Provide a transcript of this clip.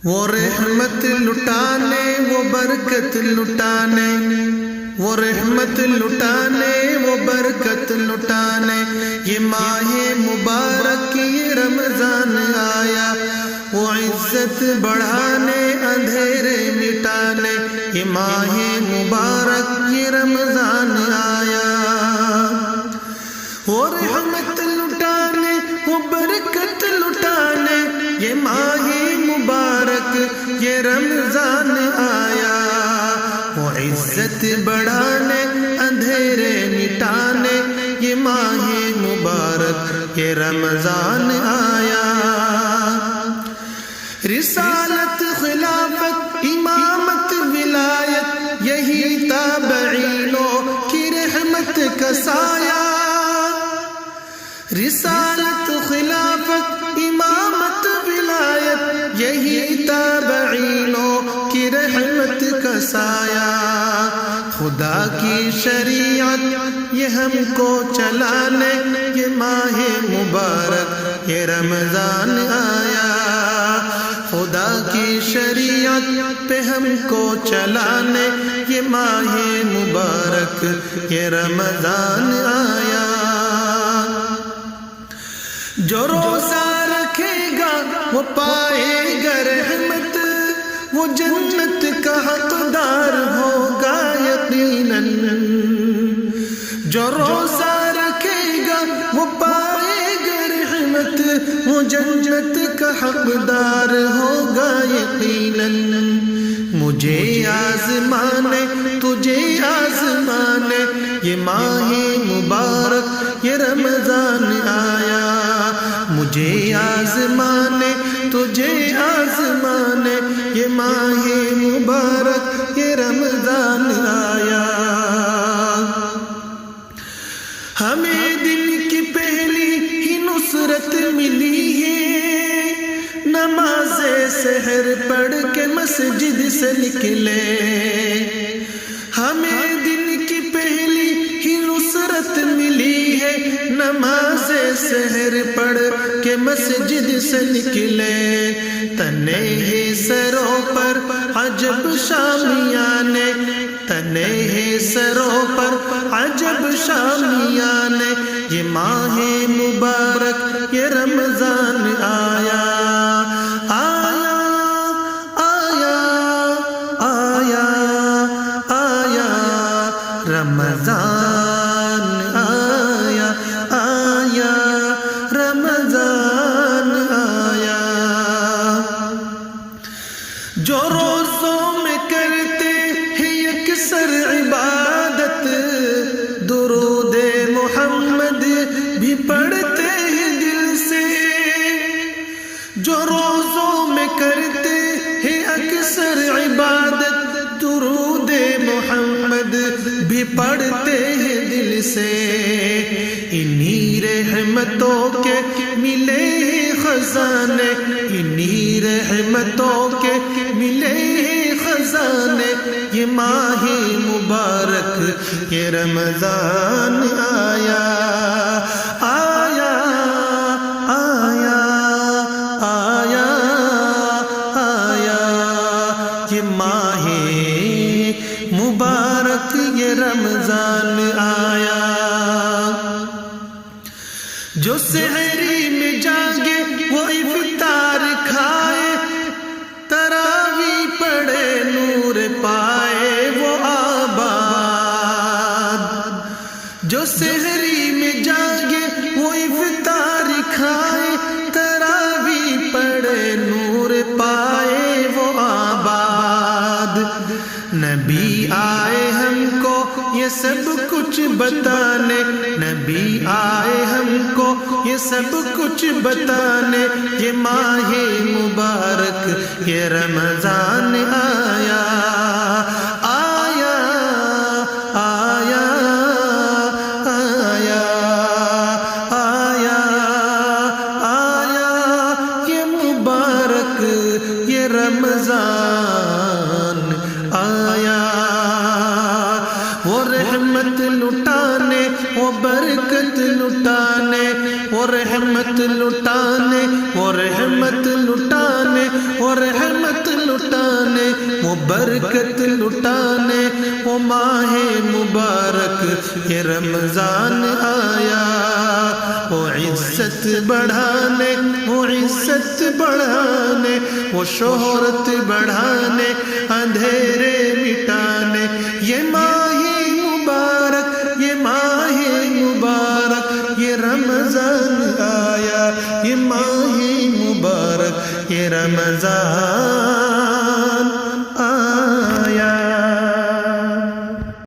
وہ رحمت لٹانے وہ برکت لٹانے، وہ رحمت لٹانے وہ برکت لٹانے، یہ ماہ مبارک یہ رمضان آیا، وہ عزت بڑھانے اندھیرے مٹانے، یہ ماہ مبارک یہ رمضان آیا، وہ رحمت لٹانے وہ برکت لٹانے، یہ ماہ مبارک یہ رمضان آیا، وہ عزت بڑھانے اندھیرے مٹانے، یہ ماہ مبارک یہ رمضان آیا، رسالت خلافت امامت ولایت یہی تابعینوں کی رحمت کا سایہ، رسالت خلافت امامت ولایت یہی تابعینوں کی رحمت کا سایہ، خدا کی شریعت یہ ہم کو چلانے، یہ ماہ مبارک یہ رمضان آیا، خدا کی شریعت پہ ہم کو چلانے، یہ ماہ مبارک یہ رمضان آیا، جو روزہ رکھے گا وہ پائے گا رحمت، وہ جنت کا حقدار ہوگا یقیناً، جو روزہ رکھے گا وہ پائے گا رحمت، وہ جنت کا حقدار ہوگا یقیناً، مجھے آزمانے تجھے آزمانے، یہ ماہ مبارک یہ رمضان آیا، مجھے آزمانے تجھے آزمانے، یہ ماہ مبارک یہ رمضان آیا، ہمیں دن کی پہلی ہی نصرت ملی ہے، نماز سحر پڑھ کے مسجد سے نکلے، ہمیں دن کی پہلی ہی نصرت ملی ہے، نماز سحر پڑھ کے مسجد سے نکلے، تنے ہی سروں پر عجب شامیانے، تنے ہی سروں پر عجب شامیانے، یہ ماہ مبارک یہ رمضان آیا، آیا آیا آیا آیا رمضان آیا، آیا رمضان آیا، جو روزوں میں کرتے ہیں یکسر عبادت، درود محمد بھی پڑھتے ہیں دل سے، جو روزوں میں کرتے ہیں اکثر عبادت، درود محمد بھی پڑھتے ہیں دل سے، انہی رحمتوں کے ملے خزانے، انہی رحمتوں کے ملے خزانے، یہ ماہ مبارک یہ رمضان آیا، آیا آیا آیا آیا، یہ ماہ مبارک یہ رمضان آیا، جو سحری میں جاگے وہ افطار کھائے، تراویح پڑھے نور پائے وہ آباد، جو سحری میں جاگے وہ افطار کھائے، تراویح پڑھے نور پائے وہ آباد، نبی آئے ہم کو یہ سب کچھ بتانے، نبی آئے ہم کو یہ سب کچھ بتانے، یہ ماہ مبارک یہ رمضان آیا، آیا آیا آیا آیا آیا، یہ مبارک یہ رمضان آیا، وہ رحمت لٹانے وہ برکت لٹانے، وہ رحمت رحمت لٹانے، وہ رحمت لٹانے، وہ رحمت لٹانے، وہ برکت لٹانے، وہ ماہ مبارک یہ رمضان آیا، وہ عزت بڑھانے، وہ عزت بڑھانے، وہ شہرت بڑھانے، اندھیرے مٹانے، یہ ماہ مبارک، یہ ماہ مبارک یہ رمضان آیا، یہ ماہ مبارک یہ رمضان